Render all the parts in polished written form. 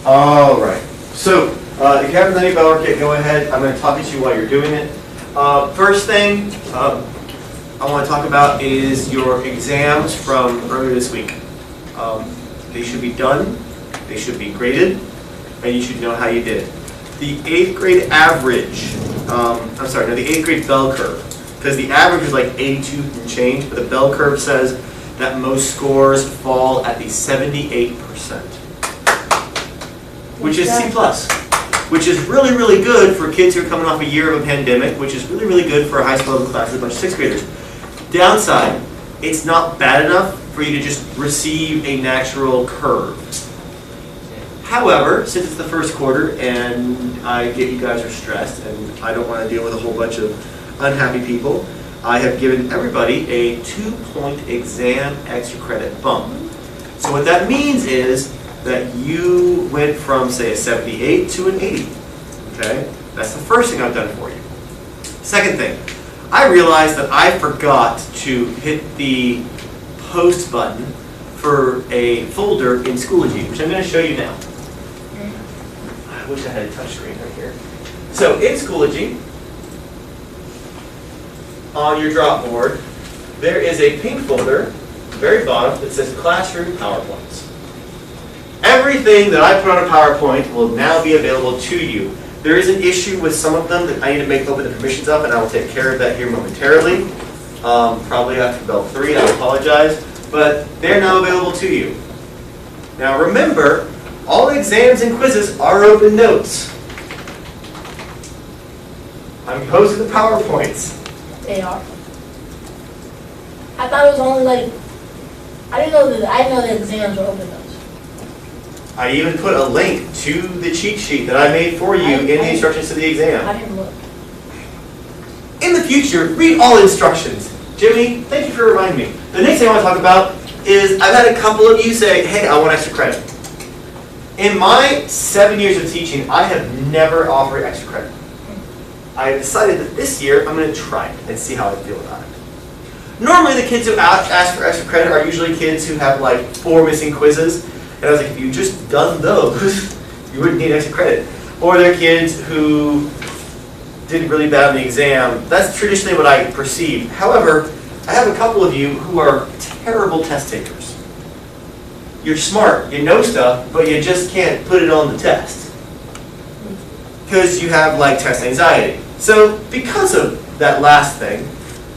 All right. So, if you haven't done any Bell Kit, go ahead. I'm going to talk to you while you're doing it. First thing I want to talk about is your exams from earlier this week. They should be done, they should be graded, and you should know how you did. The 8th grade average, the 8th grade bell curve, because the average is like 82 and change, but the bell curve says that most scores fall at the 78%, which is C+, which is really, really good for kids who are coming off a year of a pandemic, which is really, really good for a high school level class with a bunch of 6th graders. Downside, it's not bad enough for you to just receive a natural curve. However, since it's the first quarter and I get you guys are stressed and I don't want to deal with a whole bunch of unhappy people, I have given everybody a 2-point exam extra credit bump. So what that means is that you went from, say, a 78 to an 80. Okay? That's the first thing I've done for you. Second thing, I realized that I forgot to hit the post button for a folder in Schoology, which I'm going to show you now. I wish I had a touch screen right here. So in Schoology, on your drop board, there is a pink folder, very bottom, that says Classroom PowerPoints. Everything that I put on a PowerPoint will now be available to you. There is an issue with some of them that I need to open the permissions up, and I will take care of that here momentarily. Probably after bell 3, I apologize. But they're now available to you. Now remember, all exams and quizzes are open notes. I'm posting the PowerPoints. They are. I thought it was only like, I didn't know the exams were open notes. I even put a link to the cheat sheet that I made for you in the instructions to the exam. I didn't look. In the future, read all instructions. Jimmy, thank you for reminding me. The next thing I want to talk about is I've had a couple of you say, hey, I want extra credit. In my 7 years of teaching, I have never offered extra credit. I have decided that this year I'm going to try it and see how I feel about it. Normally the kids who ask for extra credit are usually kids who have like 4 missing quizzes. And I was like, if you just done those, you wouldn't need extra credit. Or they're kids who did really bad on the exam. That's traditionally what I perceive. However, I have a couple of you who are terrible test takers. You're smart, you know stuff, but you just can't put it on the test. Because you have like test anxiety. So because of that last thing,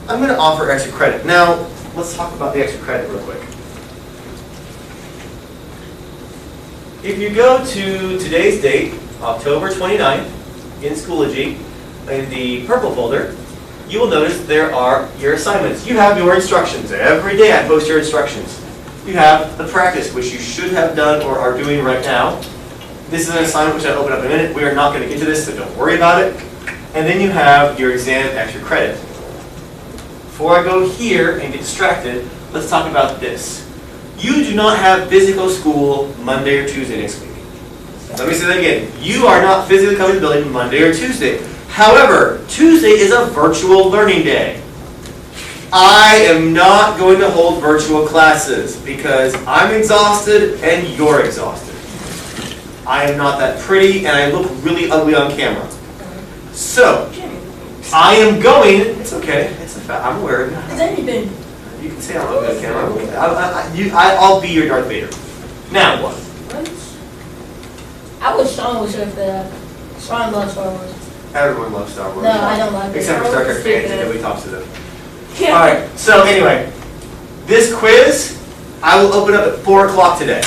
I'm going to offer extra credit. Now, let's talk about the extra credit real quick. If you go to today's date, October 29th, in Schoology, in the purple folder, you will notice there are your assignments. You have your instructions. Every day I post your instructions. You have the practice, which you should have done or are doing right now. This is an assignment which I'll open up in a minute. We are not going to get to this, so don't worry about it. And then you have your exam extra credit. Before I go here and get distracted, let's talk about this. You do not have physical school Monday or Tuesday next week. Let me say that again. You are not physically coming to the building Monday or Tuesday. However, Tuesday is a virtual learning day. I am not going to hold virtual classes because I'm exhausted and you're exhausted. I am not that pretty and I look really ugly on camera. So, I am going, it's okay, it's a fact, I'm aware of it. Is anything? You can say I'm ugly on camera. I'll be your Darth Vader. Now what? I wish Sean was here for that. Sean loves Star Wars. Everyone loves Star Wars. No, I don't like it. Except for Star Trek fans, and nobody talks to them. Yeah. Alright, so anyway, this quiz, I will open up at 4 o'clock today.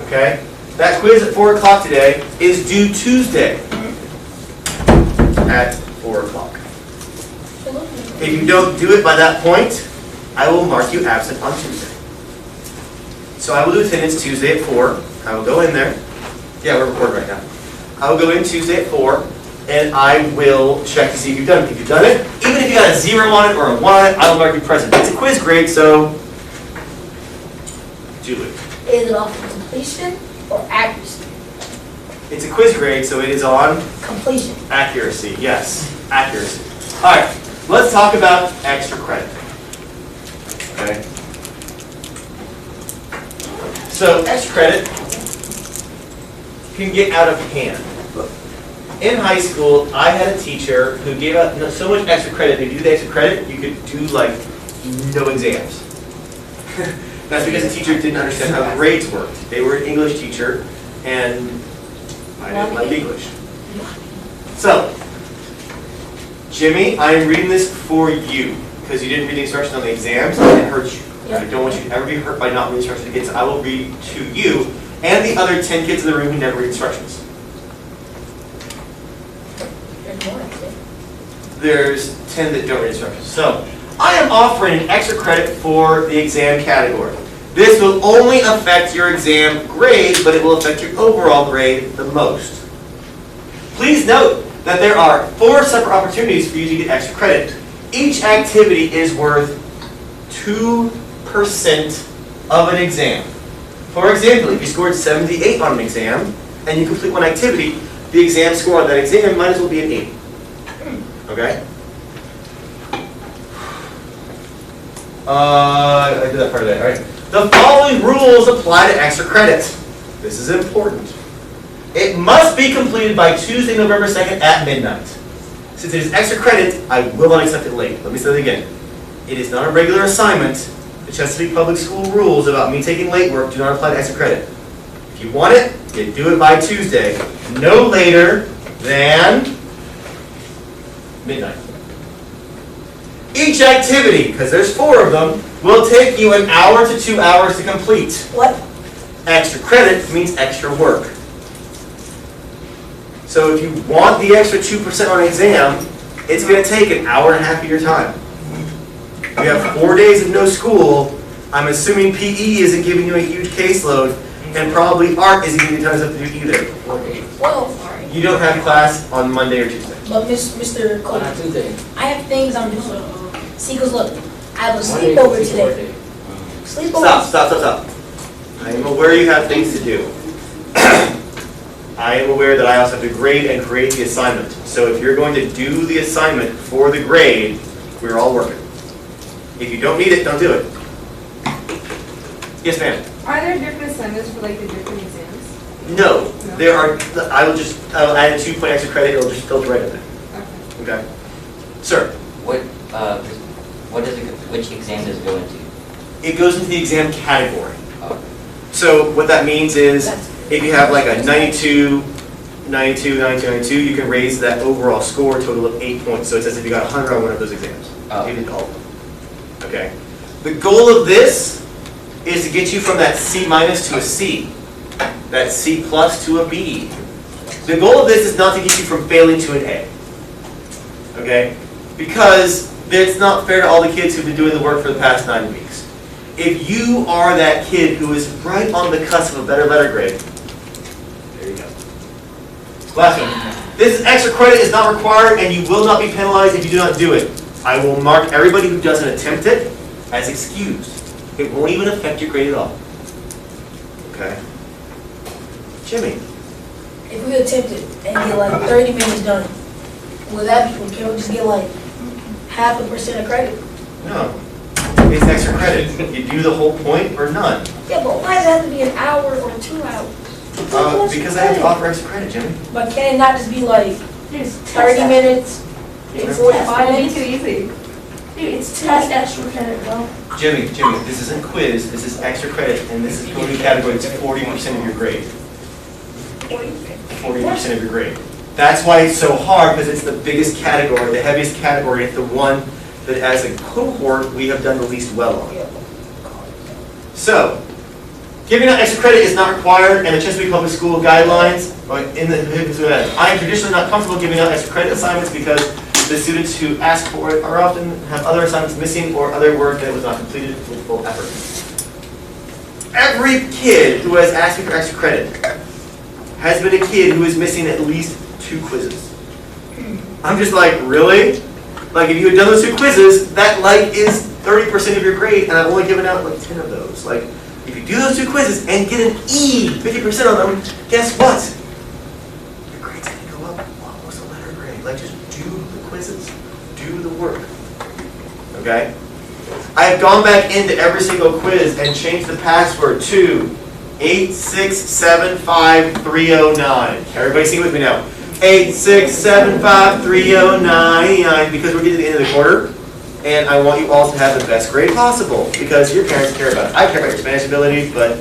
Okay? That quiz at 4 o'clock today is due Tuesday at 4 o'clock. If you don't do it by that point, I will mark you absent on Tuesday. So I will do attendance Tuesday at 4. I will go in there. Yeah, we're recording right now. I will go in Tuesday at 4, and I will check to see if you've done it. If you've done it, even if you got a 0 on it or a 1 on it, I will mark you present. It's a quiz grade, so Julie. Is it off of completion or accuracy? It's a quiz grade, so it is on Completion. accuracy. Yes, accuracy. All right, let's talk about extra credit. Okay. So extra credit can get out of hand. In high school, I had a teacher who gave out so much extra credit. If you do the extra credit, you could do like no exams. That's because the teacher didn't understand how grades worked. They were an English teacher, and I didn't like English. So, Jimmy, I am reading this for you, because you didn't read the instructions on the exams, and it hurts you. I don't want you to ever be hurt by not reading instructions again, so I will read to you and the other 10 kids in the room who never read instructions. There's 10 that don't read instructions. So, I am offering an extra credit for the exam category. This will only affect your exam grade, but it will affect your overall grade the most. Please note that there are 4 separate opportunities for you to get extra credit. Each activity is worth 2% of an exam. For example, if you scored 78 on an exam and you complete one activity, the exam score on that exam might as well be an 8. Okay? I did that part of that, all right? The following rules apply to extra credit. This is important. It must be completed by Tuesday, November 2nd at midnight. Since it is extra credit, I will not accept it late. Let me say that again. It is not a regular assignment. The Chesapeake Public School rules about me taking late work do not apply to extra credit. If you want it, you do it by Tuesday. No later than midnight. Each activity, because there's 4 of them, will take you 1 hour to 2 hours to complete. What? Extra credit means extra work. So if you want the extra 2% on an exam, it's going to take 1.5 hours of your time. You have 4 days of no school. I'm assuming PE isn't giving you a huge caseload, and probably art isn't giving you tons of to do either. Well, You don't have class on Monday or Tuesday. but Mr. Cole, On Tuesday. I have things I'm doing. See, cause look, I have a sleepover today. Sleepover. Stop. I am aware you have things to do. I am aware that I also have to grade and create the assignment. So if you're going to do the assignment for the grade, we're all working. If you don't need it, don't do it. Yes, ma'am? Are there different assignments for like the different exams? No, there are, I'll add a 2-point extra credit, it'll just filter right in there. Okay. Okay? Sir, Which exam does it go into? it goes into the exam category. Oh, So what that means is, if you have like a 92, 92, 92, 92, you can raise that overall score total of 8 points. So it's as if you got 100 on one of those exams. Oh. You did all of them. Okay? The goal of this is to get you from that C minus to a C, that C plus to a B. The goal of this is not to get you from failing to an A. Okay? Because it's not fair to all the kids who've been doing the work for the past 9 weeks. If you are that kid who is right on the cusp of a better letter grade, there you go. Last one. This extra credit is not required and you will not be penalized if you do not do it. I will mark everybody who doesn't attempt it as excused. It won't even affect your grade at all. Okay? Jimmy. If we attempt it and get like 30 minutes done, will that be, can we just get like 0.5% of credit? No. It's extra credit. You do the whole point or none. Yeah, but why does it have to be 1 hour or 2 hours? Because I have to offer extra credit, Jimmy. But can it not just be like 30 minutes and 45 That'd be minutes? too easy. Dude, it's test extra credit, bro. Jimmy, this isn't quiz, this is extra credit, and this is going to be category that's 40% of your grade. 40% of your grade. That's why it's so hard, because it's the biggest category, the heaviest category, it's the one that as a cohort, we have done the least well on. So, giving out extra credit is not required, and the Chesapeake Public School guidelines, I am traditionally not comfortable giving out extra credit assignments because the students who ask for it are often have other assignments missing or other work that was not completed with full effort. Every kid who has asked me for extra credit has been a kid who is missing at least 2 quizzes. I'm just like, really? Like if you had done those 2 quizzes, that like is 30% of your grade, and I've only given out like 10 of those. Like, if you do those 2 quizzes and get an E, 50% on them, guess what? Your grade's gonna go up almost a letter grade. Like, just do the quizzes, do the work. Okay? I have gone back into every single quiz and changed the password to 8675309. Everybody sing with me now. 8675309, because we're getting to the end of the quarter, and I want you all to have the best grade possible, because your parents care about it. I care about your Spanish ability, but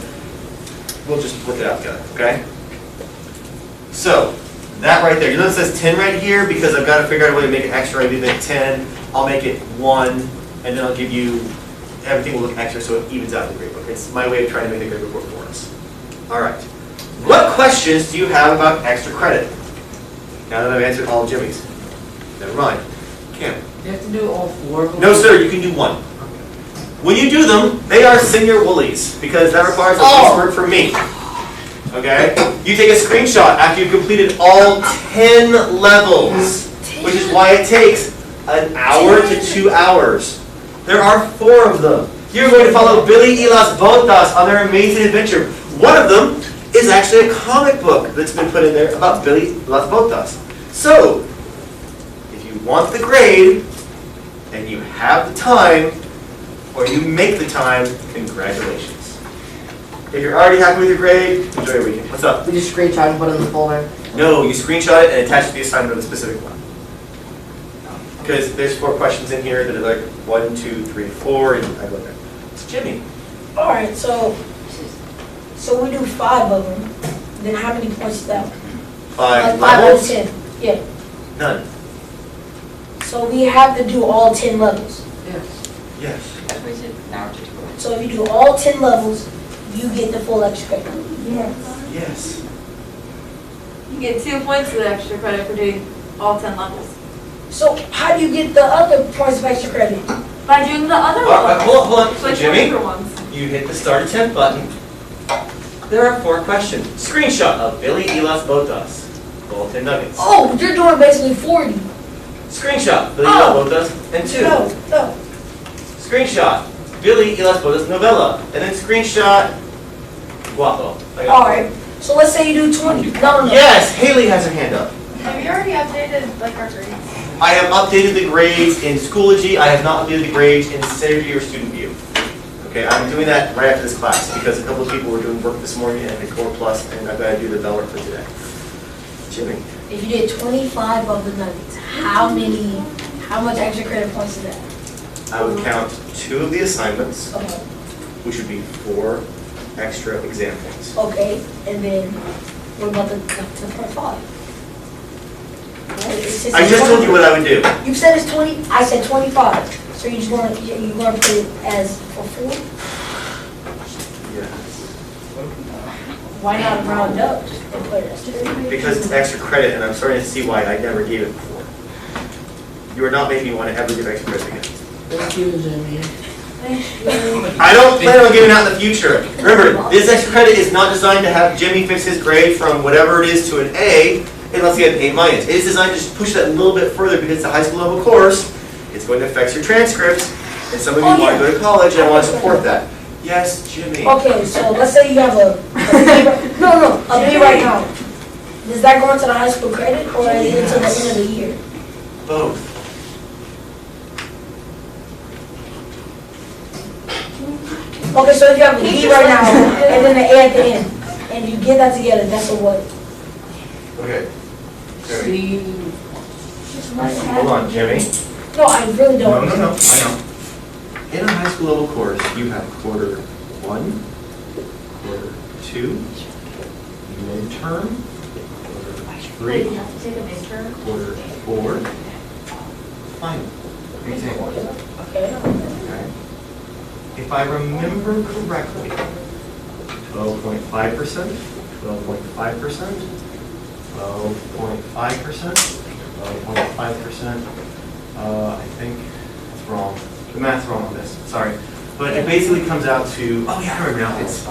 we'll just work it out together, okay? So, that right there. You notice it says 10 right here, because I've got to figure out a way to make it extra. I do make 10, I'll make it 1, and then I'll give you, everything will look extra so it evens out the grade book. It's my way of trying to make the grade book work for us. All right. What questions do you have about extra credit? Now that I've answered all of Jimmy's. Never mind. Kim. You have to do all 4 of them? No, sir, you can do 1. When you do them, they are senior woolies, because that requires a piece of work from me. Okay? You take a screenshot after you've completed all 10 levels, which is why it takes an hour to 2 hours. There are 4 of them. You're going to follow Billy y las Botas on their amazing adventure. One of them is actually a comic book that's been put in there about Billy y las Botas. So, if you want the grade, and you have the time, or you make the time, congratulations. If you're already happy with your grade, enjoy your weekend. What's up? We just screenshot and put it in the folder. No, you screenshot it and attach it to the assignment of the specific one. Because there's 4 questions in here that are like 1, 2, 3, 4, and I go there. It's Jimmy. All right, so we do 5 of them. Then how many points is that? 5 Like 5 out of levels? 10. Yeah. None. So we have to do all 10 levels. Yes. Yes. That's what he said, an hour to 2 hours. So if you do all 10 levels, you get the full extra credit. Yes. You get 2 points of the extra credit for doing all 10 levels. So how do you get the other points of extra credit? By doing the other Hold ones. on. So Like Jimmy, extra ones. you hit the start attempt button. There are 4 questions. Screenshot of Billy y las Botas. All 10 nuggets. Oh, you're doing basically 40. Screenshot Billy y las Botas and 2. No. Screenshot Billy y las Botas novella. And then screenshot Guapo. All right. So let's say you do 20. No. Yes, Haley has her hand up. Have you already updated like our grades? I have updated the grades in Schoology. I have not updated the grades in Synergy or Student View. Okay, I'm doing that right after this class because a couple of people were doing work this morning at the Core Plus, and I've got to do the bell work for today. Jimmy. If you did 25 of the nuggets, how much extra credit points is that? I would count 2 of the assignments, Okay. which would be 4 extra exam points. Okay, and then what about the 0.5? I just told you what I would do. You said it's 20, I said 25. So you just want to, you want to put it as for 4? Yes. Why not round up and put it as 2? Because it's extra credit, and I'm starting to see why I never gave it before. You are not making me want to ever give extra credit again. Thank you, Jimmy. I don't plan on giving out in the future. Remember, this extra credit is not designed to have Jimmy fix his grade from whatever it is to an A, unless he had an A minus. It is designed to just push that a little bit further because it's a high school level course. It's going to affect your transcripts, and some of you want to go to college and I want to support that. Yes, Jimmy. Okay, so let's say you have a B, no, a B right now. Does that go into the high school credit or is it until the end of the year? Both. Okay, so if you have a B right now and then an A at the end, and you get that together, that's a what? Okay. Jimmy. See, Hold on, Jimmy. No, I really No, don't. I know. In a high school level course, you have quarter 1, quarter 2, midterm, quarter 3, You have to take a midterm. quarter 4, final. Exam. Okay. Okay. If I remember correctly, 12.5%, 12.5%, 12.5%, 12.5%. I think it's wrong. The math's wrong on this, sorry. But it basically comes out to, oh yeah, I remember now. It's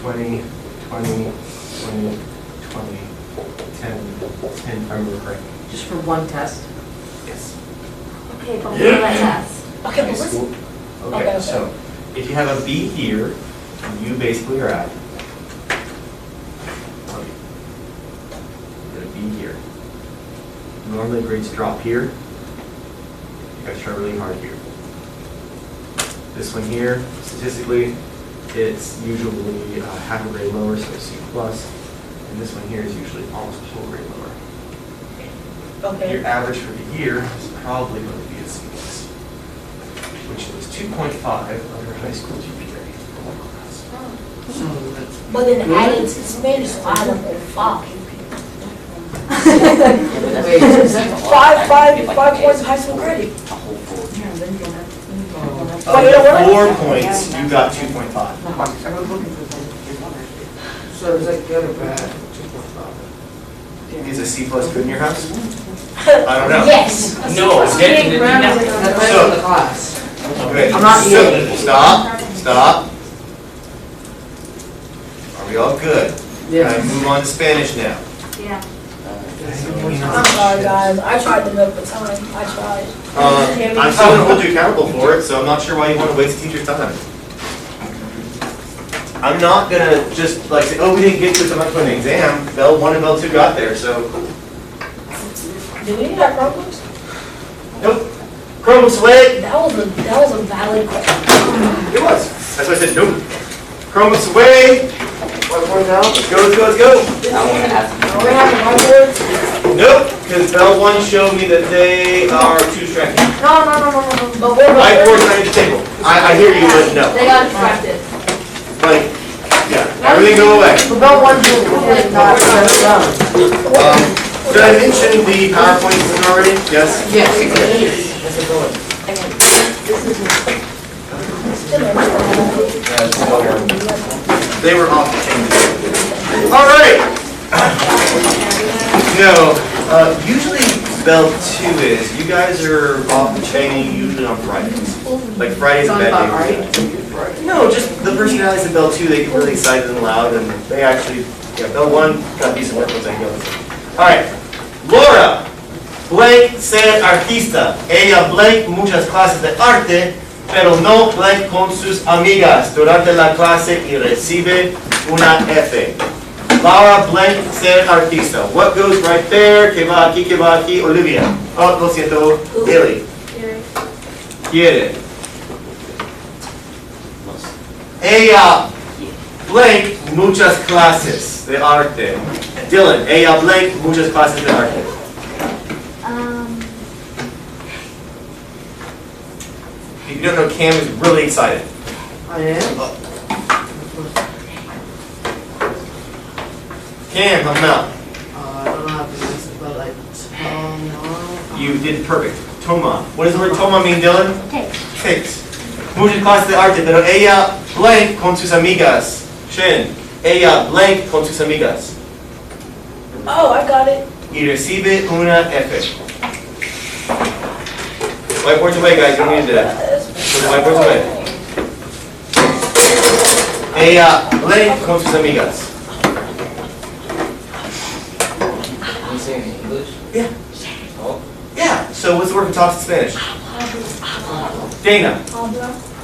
20, 20, 20, 20, 10, 10, if I remember correctly. just for one test. Yes. Okay, but we'll let test. Okay, High but listen. school. Okay, Okay, okay. so if you have a B here, you basically are at. Get a B here. Normally grades drop here. You guys try really hard here. This one here, statistically, it's usually half a grade lower, so C plus. And this one here is usually almost a whole grade lower. Okay. Your average for the year is probably going to be a C plus, which is 2.5 of your high school GPA for one class. But then added to Spanish, so I had a whole 5. Wait, 5 points of high school credit. Of the 4 points, you got 2.5. so is that good or bad? 2.5. Is a C plus good in your house? I don't know. Yes. No, it's getting to That depends on the class. Okay, I'm not so, yet. stop. Are we all good? Yeah. Can I move on to Spanish now? Yeah. I'm sorry, guys. I tried to milk the time. I tried. I'm still gonna hold you accountable for it, so I'm not sure why you want to waste teacher's time. I'm not gonna just like say, oh, we didn't get to so much for an exam. Bell 1 and Bell 2 got there, so. Do we need our Chromebooks? Nope. Chromebooks away. That was a valid question. It was. That's why I said nope. Chromebooks away. Whiteboard now. Let's go, let's go, let's go. Are we having whiteboards? Nope, because Bell 1 showed me that they are too distracting. No. But we're Whiteboard's not at the table. I hear you, but no. They got distracted. Like, yeah, everything go away. So about one is not done. Did I mention the PowerPoint thing already? Yes? Yes. They were off the chain. All right. No, usually Bell 2 is, you guys are off the chain usually on Fridays. Like Friday's a Sounds bad about day. right. No, just the personalities of Bell 2, they get really excited and loud, and they actually, yeah, Bell 1 got decent work once they go. All right, Laura, blank ser artista. Ella blank muchas clases de arte, pero no blank con sus amigas durante la clase y recibe una F. Laura blank ser artista. What goes right there? Que va aquí, que va aquí? Olivia. Oh, lo siento, Lily. Quiere. Ella blank muchas clases de arte. Dylan, ella blank muchas clases de arte. If you don't know, Cam is really excited. I am? Cam, help him out. I don't know how to do this, but like, You did perfect. Toma. What does the word toma mean, Dylan? Takes. Takes. Muchas clases de arte, pero ella blank con sus amigas. Shin, ella blank con sus amigas. Oh, I got it. Y recibe una F. Whiteboards away, guys. You don't need to do that. Put the whiteboards away. Ella blank con sus amigas. You say in English? Yeah. Oh. Yeah. So what's the word for talks in Spanish? Dana.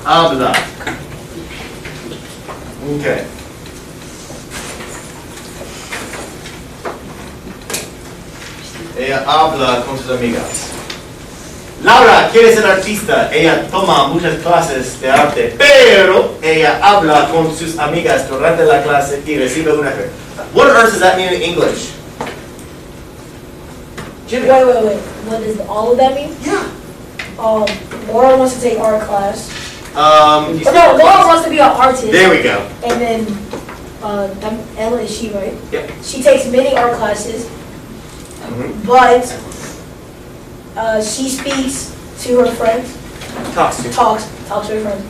Habla. Okay. Ella habla con sus amigas. Laura quiere ser artista. Ella toma muchas clases de arte, pero ella habla con sus amigas durante la clase y recibe una F. What on earth does that mean in English? Jimmy. Wait. What does all of that mean? Yeah. Laura wants to take art class. You Oh, said- no, Laura wants to be an artist. There we go. And then, Ella is she, right? Yep. She takes many art classes, Mhm. but she speaks to her friends, Talks to. talks to her friends.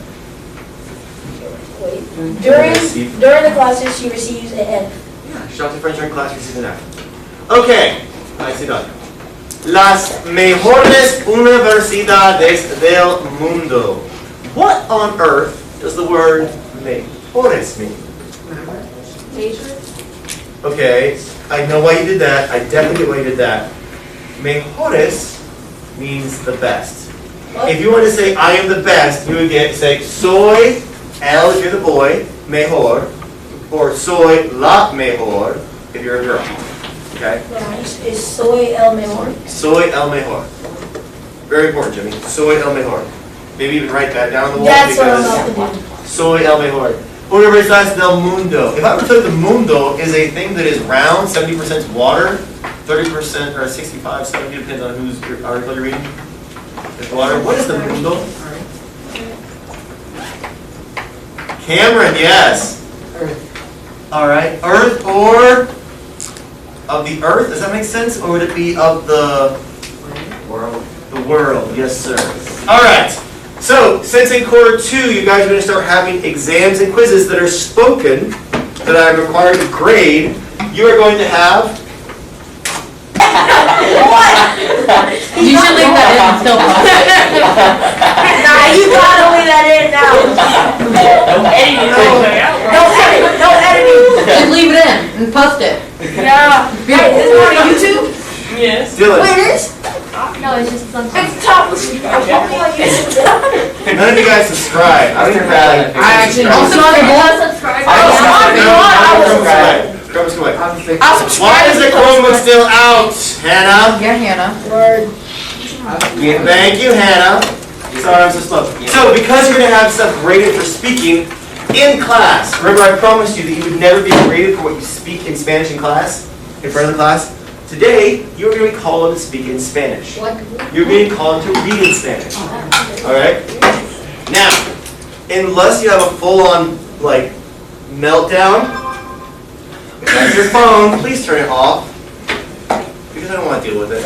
Wait. During the classes, she receives an F. Yeah, she talks to friends during class, receives an F. Okay, I see that. Las mejores universidades del mundo. What on earth does the word mejores mean? Major? Okay, I know why you did that. I definitely get why you did that. Mejores means the best. If you want to say I am the best, you would say soy el if you're the boy, mejor, or soy la mejor if you're a girl. Okay? Is soy el mejor. Soy el mejor. Very important, Jimmy. Soy el mejor. Maybe even write that down on the wall That's what I'm because about to do. soy el mejor. Universidades del Mundo. If I were to tell you the mundo is a thing that is round, 70% is water, 30% or 65, 70, depends on whose article you're reading. Is water. What is the mundo? Cameron, yes. Earth. All right. Earth or of the earth? Does that make sense? Or would it be of the World. the world? Yes, sir. All right. So, since in quarter 2, you guys are going to start having exams and quizzes that are spoken, that I'm required to grade, you are going to have You should leave that in still. Nah, you gotta leave that in now. No editing. Just leave it in and post it. Yeah. Hey, this is on YouTube? Yes. Dylan. Wait, it is? No, it's just something. It's top. I'm probably on YouTube. None of you guys subscribe. I don't even like. I actually I'll don't. subscribe. Chromebook's away. I'm fixing. Why is the Chromebook still out, Hannah? Yeah, Hannah. Word. Thank you, Hannah. Sorry, I'm so slow. So, because you're going to have stuff graded for speaking in class, remember I promised you that you would never be graded for what you speak in Spanish in class, in front of the class. Today, you're going to be called on to speak in Spanish. You're being called to read in Spanish. All right? Now, unless you have a full-on, like, meltdown, your phone, please turn it off, because I don't want to deal with it.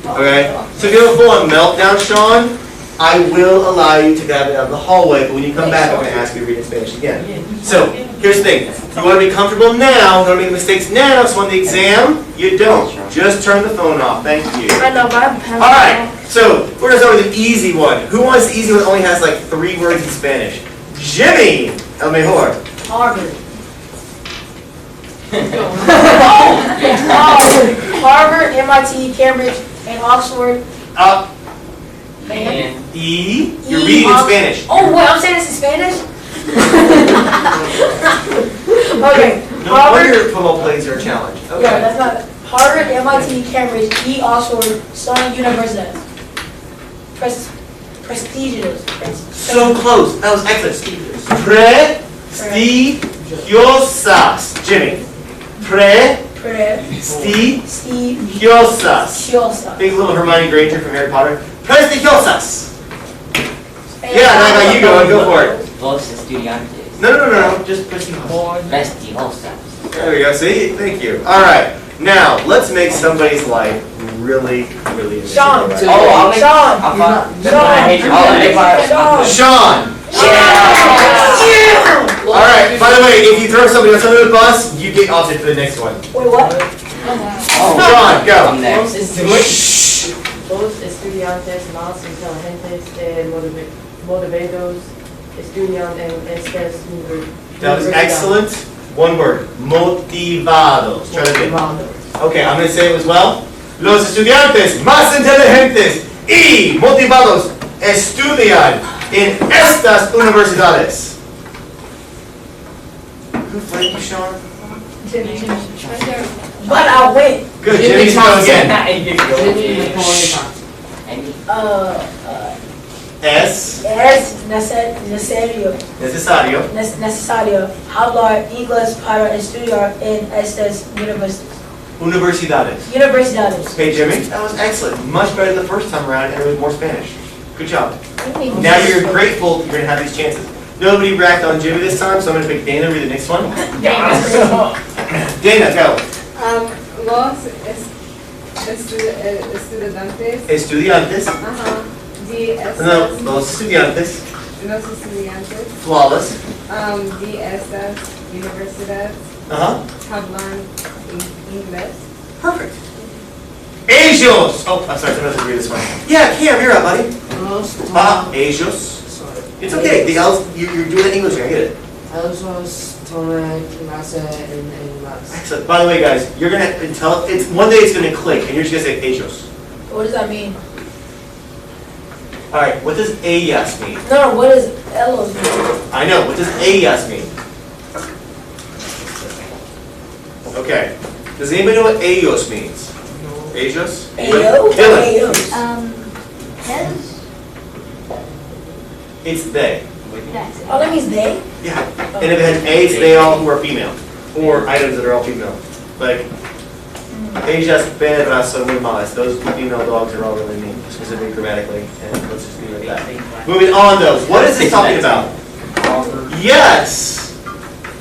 Okay? So if you have a full-on meltdown, Sean, I will allow you to grab it out of the hallway, but when you come back, I'm going to ask you to read in Spanish again. So, here's the thing. You want to be comfortable now, you don't make mistakes now, so on the exam, you don't. Just turn the phone off. Thank you. I know, but I'm All right, so we're going to start with the easy one. Who wants the easy one that only has like 3 words in Spanish? Jimmy, el mejor. Harvard. Harvard, MIT, Cambridge, and Oxford. And E, you're reading in Spanish. Oh, wait, I'm saying this in Spanish? Okay. No wonder football plays are a challenge. Yeah, Okay. that's not. Harvard, MIT, Cambridge, E, Oxford, Sun Universidad. Prestigious. So close. That was excellent. Prestigiosas. Jimmy. Prestigiosas. Prestigiosas. Think of little Hermione Granger from Harry Potter. Prestigiosas. Yeah, now you go. Go for it. Los estudiantes. No. Just prestigiosas. Prestigiosas. There we go. See? Thank you. All right. Now, let's make somebody's life really, really easy. Sean. Right. Oh, I'll make. Sean. I'll find. Sean. I hate you. I'll make my. Sean. Sean. All right. By the way, if you throw somebody on the bus, you get opted for the next one. Wait, what? Sean, go. I'm next. Shh. Los estudiantes más inteligentes motivados estudian en estas That was excellent. One word. Motivados. Try that again. Okay, I'm going to say it as well. Los estudiantes más inteligentes y motivados estudian en estas universidades. Who flanked you, Sean? But I win. Good, Jimmy's go again. Es Es necesario hablar inglés para estudiar en estas universidades. universidades. Okay, Jimmy, that was excellent. Much better the first time around, and it was more Spanish. Good job. Now you're grateful you're going to have these chances. Nobody racked on Jimmy this time, so I'm going to pick Dana to read the next one. Dana, go. Los estudiantes. Estudiantes. De estas. No, los estudiantes. Los estudiantes. Flawless. De estas universidades hablan inglés. Perfect. Ellos. Oh, I'm sorry, I'm going to read this one. Yeah, Cam, you're up, buddy. Ellos. Sorry. It's okay. The L's, you're doing it in English. I get it. Ellos toman clase en inglés. Excellent. By the way, guys, you're gonna tell. It's one day it's gonna click, and you're just gonna say ellos. What does that mean? All right. What does ellas mean? No, what does Elos mean? I know. What does ellas mean? Okay. Does anybody know what ellos means? Ellos? Ayo? Dylan. Ayos. It's they. Oh, that means they? Yeah, and if it had A, it's they all who are female, or items that are all female. Like, ellas perras son muy malas, those female dogs are all really mean, specifically grammatically, and let's just leave it at that. Moving on though, what is this talking about? Yes!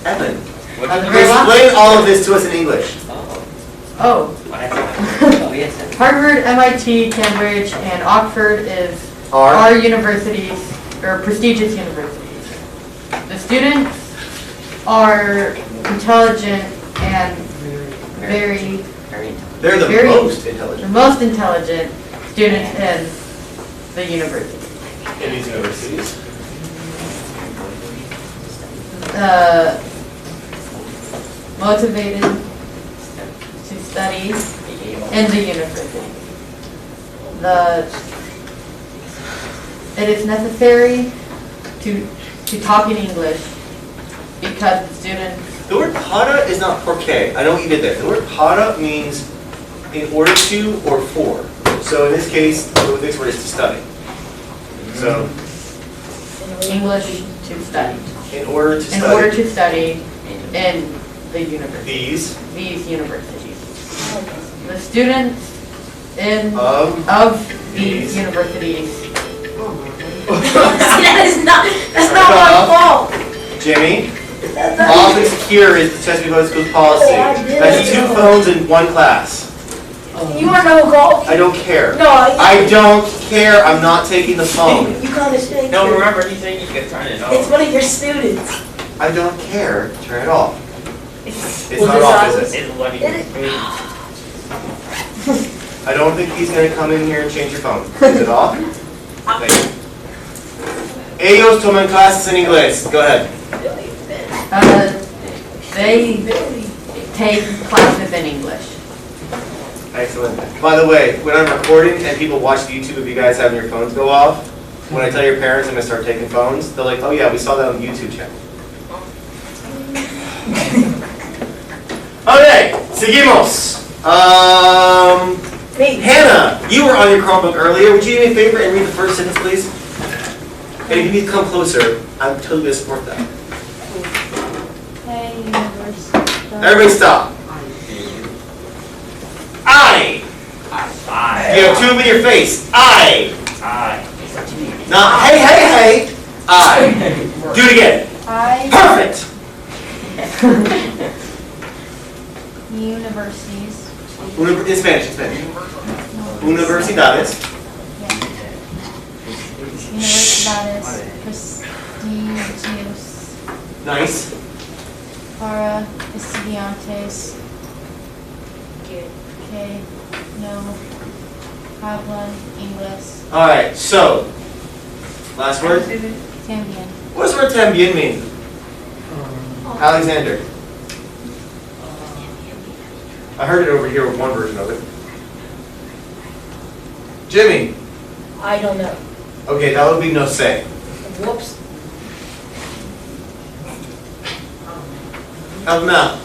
Evan, explain all of this to us in English. Oh, Oh, yes. Harvard, MIT, Cambridge, and Oxford Are? are universities, or prestigious universities. The students are intelligent and very, Very intelligent. They're the Very- most the intelligent most intelligent students in the university. in these universities. Motivated to study in the university. It is necessary to talk in English because the students, The word para is not porque. I know what you did there. The word para means in order to or for. So in this case, this word is to study. So, English to study. in order to In order study to study in the university, these these universities. The students of of These. these universities That's not my fault. Jimmy, That's not- off and secure is the Chesapeake Public Schools policy. Oh, I did. That's 2 phones in 1 class. You wanna know who called? I don't care. No, I don't care. I'm not taking the phone. You call this thing. No, remember, he said you could turn it It's off. one of your students. I don't care. Turn it off. It's It's not off, is it? It's what he I don't think he's gonna come in here and change your phone. Is it off? Thank you. Ellos toman clases en inglés. Go ahead. they take classes in English. Excellent. By the way, when I'm recording and people watch YouTube, if you guys having your phones go off, when I tell your parents I'm gonna start taking phones, they're like, oh yeah, we saw that on the YouTube channel. Okay, seguimos. me. Hannah, you were on your Chromebook earlier. Would you do me a favor and read the first sentence, please? And if you need to come closer, I'm totally gonna support that. Hey, university. Everybody stop. I. You have 2 of them in your face. I. Not hey, hey, hey. I. Do it again. I Perfect. universities. In Spanish, in Spanish. Universidades. Universidades prestigios Nice. para estudiantes que no hablan inglés All right. So, last word. también. What does the word también mean? Alexander. I heard it over here with one version of it. Jimmy. I don't know. Okay, that would be no sé. Whoops. Help him out.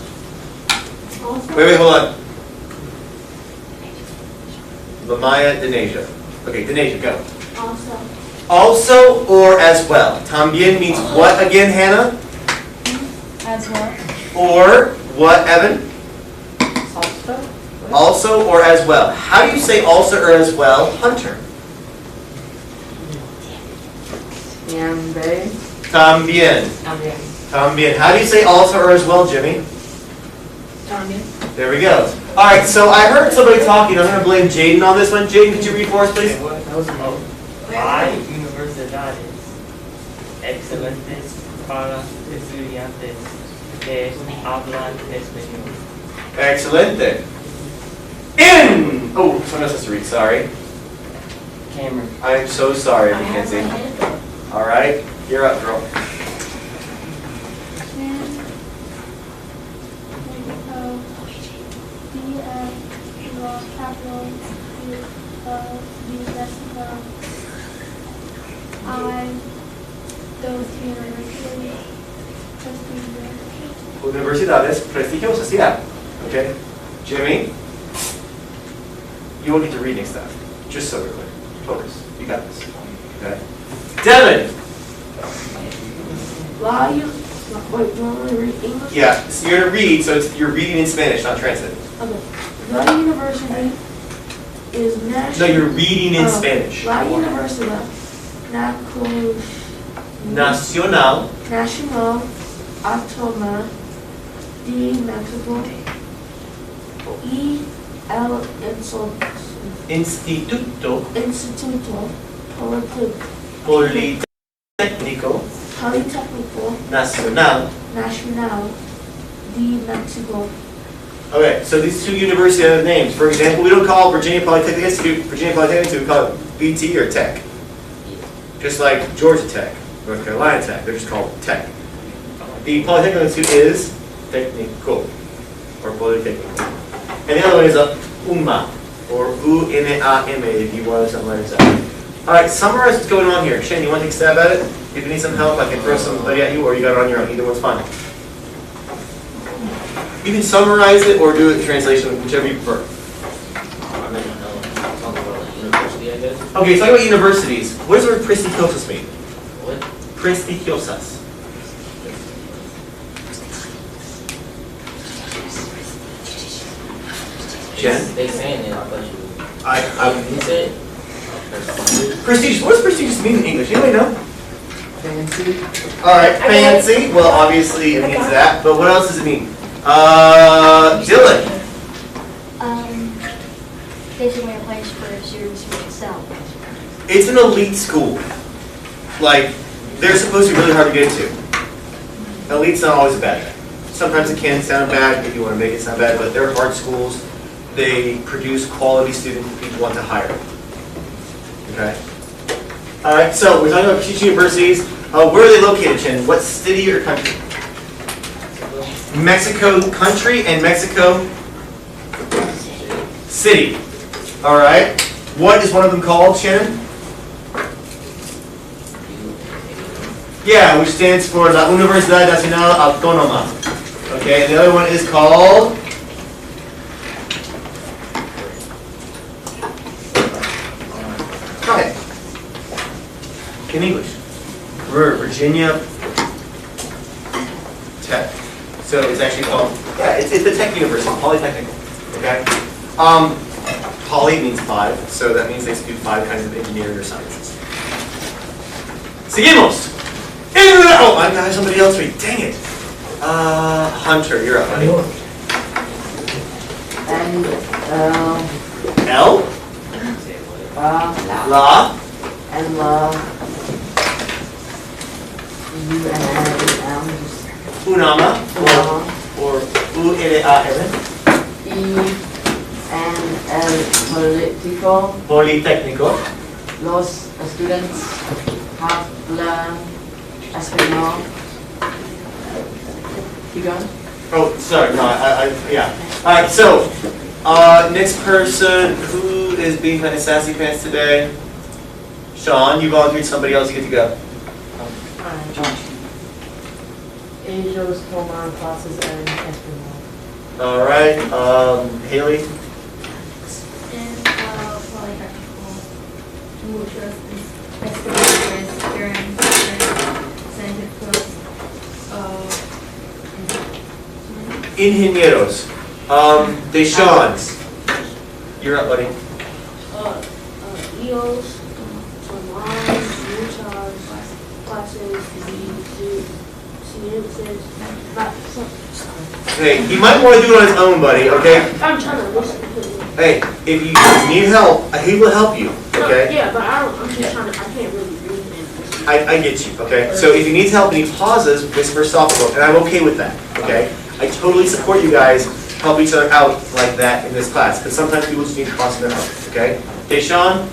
Wait, hold on. Lamaya Denasia. Okay, Denasia, go. Also or as well. También means what again, Hannah? As well. Or what, Evan? Also? Also or as well. How do you say also or as well, Hunter? También. También. También. How do you say also or as well, Jimmy? Tanya. There we go. All right, so I heard somebody talking. I'm going to blame Jaden on this one. Jaden, could you read for us, please? Hay universidades excelentes para estudiantes que hablan español. Excelente. In. Oh, someone else has to read. Sorry. Cameron. I'm so sorry, Mackenzie. All right, you're up, girl. Universidades prestigiosas, yeah. Okay. Jimmy, you will get to read next time, just so we're clear. Focus. You got this. Okay. Devin. Wait, do you want me to read English? Yeah, so you're gonna read, so you're reading in Spanish, not translating. Okay. La University is national. No, you're reading in Spanish. La Universidad Nacional Nacional Autónoma de México y el Instituto Instituto Politécnico Politécnico Nacional. Nacional de Mexico. Okay, so these two university have names. For example, we don't call Virginia Polytechnic Institute Virginia Polytechnic Institute, we call it VT or Tech. Just like Georgia Tech, North Carolina Tech, they're just called Tech. The Polytechnic Institute is Técnico, or Polytechnico. And the other one is a UMA, or UNAM if you want something like that. Alright, summarize what's going on here. Shen, you want to take a stab at it? If you need some help, I can throw somebody at you, or you got it on your own. Either one's fine. You can summarize it or do it in translation, whichever you prefer. I'm gonna talk about university, I guess. Okay, so talking about universities. What does the word prestigiosas mean? What? Prestigiosas. Jen? They saying it, but you. I'm Is it? prestigious. What does prestigious mean in English? Anybody know? Fancy. Alright, fancy. Well, obviously it means that, but what else does it mean? Dylan. Basically a place for students to excel. It's an elite school. Like, they're supposed to be really hard to get into. Elite's not always a bad thing. Sometimes it can sound bad if you want to make it sound bad, but they're hard schools. They produce quality students that people want to hire. Okay? Alright, so we're talking about prestigious universities. Where are they located, Chen? What city or country? Mexico country and Mexico city. Alright. What is one of them called, Shannon? Yeah, which stands for La Universidad Nacional Autónoma. Okay, and the other one is called? Try it. In English. Virginia Tech. So it's actually called, yeah, it's a tech university, Polytechnical. Okay? Poly means five, so that means they do 5 kinds of engineering or sciences. Seguimos! Oh, I got somebody else read. Dang it. Hunter, you're up, buddy. And L? La? and Unama? Or UNAM? and el político. Politécnico. Los students hablan español. You going? Oh, sorry, no, yeah. Alright, so, next person, who is being kind of sassy pants today? Sean, you volunteered somebody else, you get to go. Ellos toman clases en español. Alright, Haley? In Polytechnical, muchos estudiantes during científicos, Ingenieros. Deshaun. You're up, buddy. EOS, online, muchas classes, Hey, he might want to do it on his own, buddy, okay? I'm trying to listen to you. Hey, if you need help, he will help you, okay? Yeah, but I'm just trying to, I can't really read it. I get you, okay? So if he needs help and he pauses, whisper softball, and I'm okay with that, okay? I totally support you guys help each other out like that in this class, because sometimes people just need to pause their help, okay? Deshaun,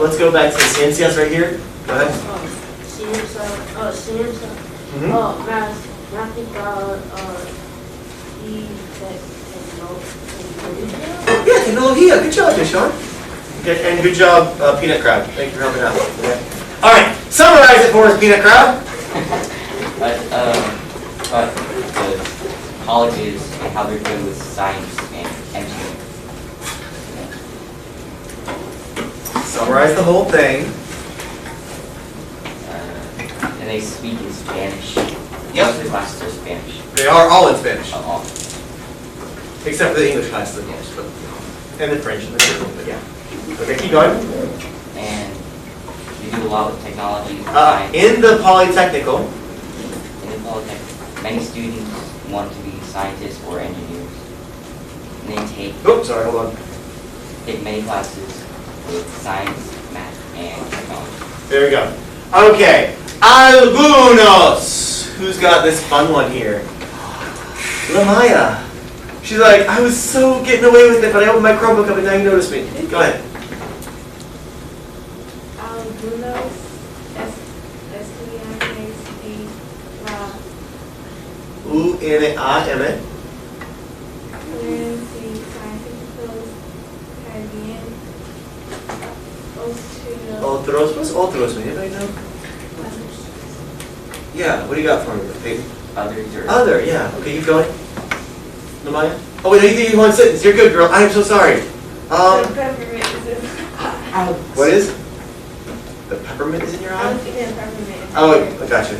let's go back to Ciencias right here. Go ahead. Ciencia, Mhm. Mathematical, Yeah, Technologia. Good job, Deshaun. Okay, and good job, Peanut Crowd. Thank you for helping out. Okay. All right, summarize it for us, Peanut Crowd. The colleges and how they're doing with science and engineering. Summarize the whole thing. And they speak in Spanish. Yep. The classes are Spanish. They are all in Spanish, All. except for the English classes, of course, but, and the French and the German, but yeah. Okay, keep going. And we do a lot with technology, science. In the Polytechnical, In the Polytechnic, many students want to be scientists or engineers. And they oops, sorry, hold on. take many classes with science, math, and technology. There we go. Okay, algunos. Who's got this fun one here? Lamaya. She's like, I was so getting away with it, but I opened my Chromebook up and now you notice me. Go ahead. Algunos estudiantes de la UNAM. Universidad Científicos Caribbean Otros. What's otros mean? Anybody know? Yeah, what do you got for me, Peyton? Others are. Other, yeah. Okay, keep going. Lamaya? Oh, wait, no, you think you one sentence. You're good, girl. I am so sorry. peppermint is in. What is? The peppermint is in your I was eye? thinking peppermint. Oh, I gotcha.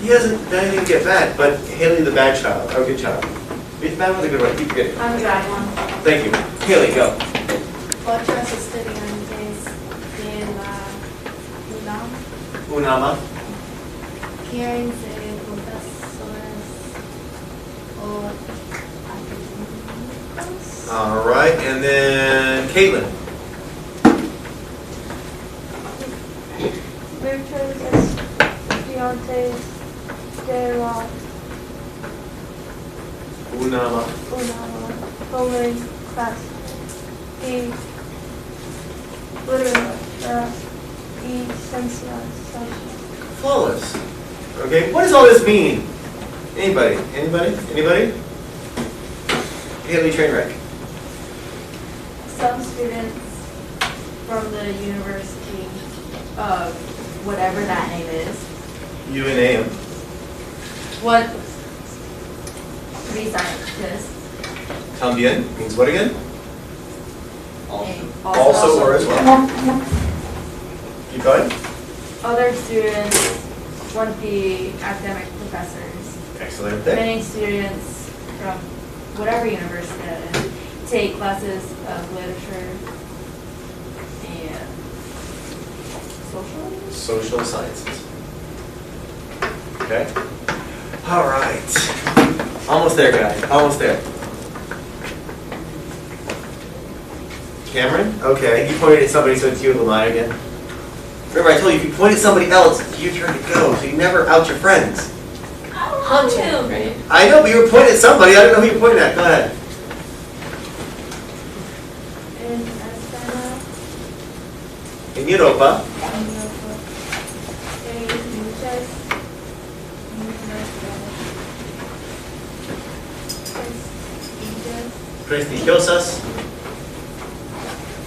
He hasn't done anything to get bad, but Haley the bad child. Oh, good child. The bad one's a good one. Keep forgetting. I'm a bad one. Thank you. Haley, go. Otros estudiantes de la UNAM Unama. quieren ser profesores o académicos. All right, and then Caitlin. Muchos estudiantes de la Unama. UNAM toman clases de literatura y ciencias sociales. Flawless. Okay, what does all this mean? Anybody? Anybody? Anybody? Haley Trainwreck. Some students from the university of whatever that name is, UNAM. want to be scientists. También means what again? Also. Also or as well. Keep going. Other students want to be academic professors. Excellent. Thing. Many students from whatever university that is take classes of literature and social. Social sciences. Okay. All right. Almost there, guys. Almost there. Cameron? Okay. You pointed at somebody, so it's you and Lamaya again. Remember, I told you if you point at somebody else, it's your turn to go, so you never out your friends. Hunter. Right? I know, but you were pointing at somebody. I don't know who you're pointing at. Go ahead. En España, In Europa. hay muchas universidades Prestigiosas.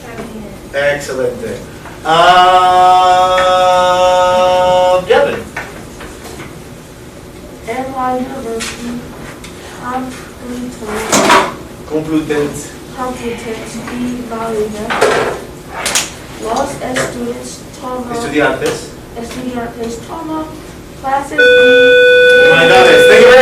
también. Excelente. Devin. En la University Complutense. Complutense y Valida, los Estudiantes. estudiantes toman clases My goodness. Thank you very